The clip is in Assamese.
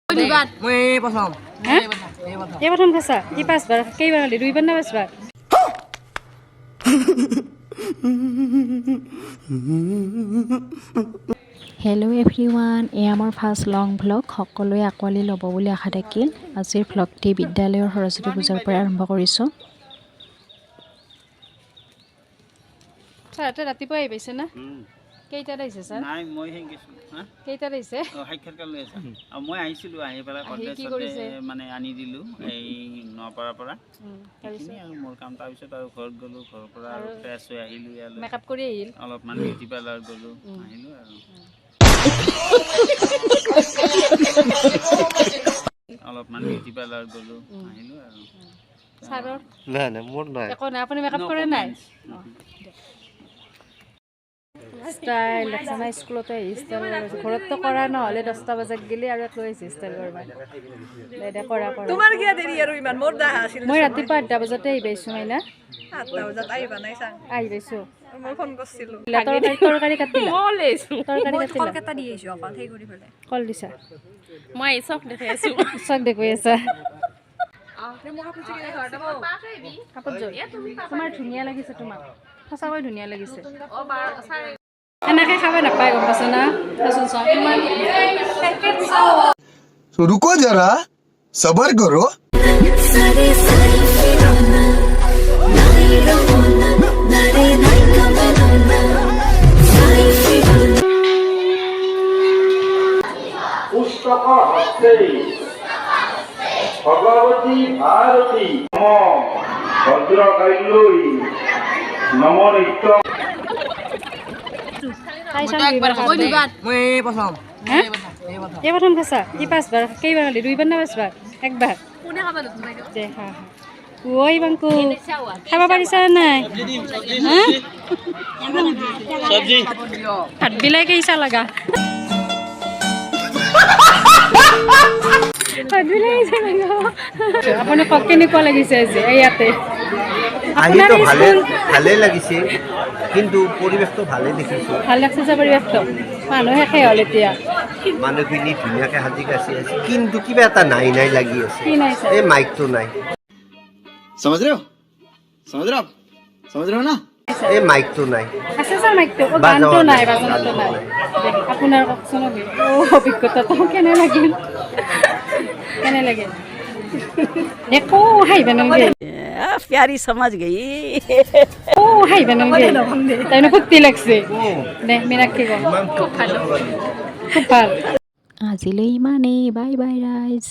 মই প্ৰথম এই প্ৰথম খাইছা কি 5 বাৰ কেইবাৰ খালি 2 বাৰ না 5 বাৰ হেল্ল' এভৰিৱান এয়া মোৰ ফাৰ্ষ্ট লং ভ্লগ সকলোৱে আঁকোৱালি ল'ব বুলি আশা থাকিল আজিৰ ভ্লগটি বিদ্যালয়ৰ সৰস্বতী পূজাৰ পৰা আৰম্ভ কৰিছোঁ ছাৰতে ৰাতিপুৱা আহি পাইছে না কেইটাত আহিছে ছাৰ নাই মই হেং গেছো হা কেইটাত আহিছে সাক্ষাৎকাৰ লৈ আছে আৰু মই আহিছিলো আহি পেলাই কলেজতে মানে আনি দিলো এই নপাৰাৰ পৰা এইখিনি আৰু মোৰ কাম তাৰপিছত আৰু ঘৰত গ'লো ঘৰৰ পৰা আৰু ফ্ৰেছ হৈ আহিলো ইয়ালৈ মেকআপ কৰি আহিল অলপমান বিউটি পাৰ্লাৰ গ'লো আহিলো আৰু অলপমান বিউটি পাৰ্লাৰ গ'লো আহিলো আৰু ছাৰৰ নাই নাই মোৰ নাই একো নাই আপুনি মেকআপ কৰে নাই ষ্টাইল লেখনা স্কুলতে ষ্টাইল ঘৰততো কৰা নহ'লে 10টা বজাত গেলি আৰু একো আহিছে ষ্টাইল কৰবা দে কৰা তোমাৰ কিয় দেৰি আৰু ইমান মোৰ দাহা আছিল মই ৰাতিপুৱা 8টা বজাতে আহি পাইছোঁ মাইনা 8টা বজাত আহিবা নাই চাং আহি পাইছোঁ মই ফোন কৰিছিলো তৰকাৰী কাটিলা মই লৈছো তৰকাৰী কাটিলা কলকাতা দি আহিছো অকল সেই কৰি পেলাই কল দিছা মই এই চক দেখাই আছো চক দেখুৱাই আছা কাপোৰ তোমাৰ ধুনীয়া লাগিছে তোমাক সঁচাকৈ ধুনীয়া লাগিছে এনেকৈ খাব নাপায় গম পাইছ না रुको जरा सबर करो भगवती भारती भद्रकाल्यई नमो नित्य মই প্ৰথম এই প্ৰথম খাইছা কি 5 বাৰ কেইবাৰ খালি 2 বাৰ না 5 বাৰ একবাৰ কোনে খাব লাগব দে হা ঐ বাংকু খাব পাৰিছা নাই হাত বিলাই কেইছা লাগা আপুনি কওক কেনেকুৱা লাগিছে আজি ইয়াতে আহিতো ভালে লাগিছে কিন্তু পৰিৱেশটো ভালে দেখিছোঁ ভাল লাগছে যে পৰিৱেশটো মানুহ শেষে হ'ল এতিয়া মানুহখিনি ধুনীয়াকৈ সাজি কাচি আছে কিন্তু কিবা এটা নাই লাগি আছে কি নাই এই মাইকটো নাই समझ रहे हो ना এই মাইকটো নাই আছে ছাৰ মাইকটো গানটো নাই বাজনাটো নাই আপোনাৰ কওকচোন অভিজ্ঞতাটো কেনে লাগিল একো হাঁহিব নালাগে प्यारी समझ गई হাঁহিব নালাগে তাই ফূৰ্তি লাগছে দে মীনাক্ষী খুব ভাল আজিলৈ ইমানেই বাই বাই ৰাইজ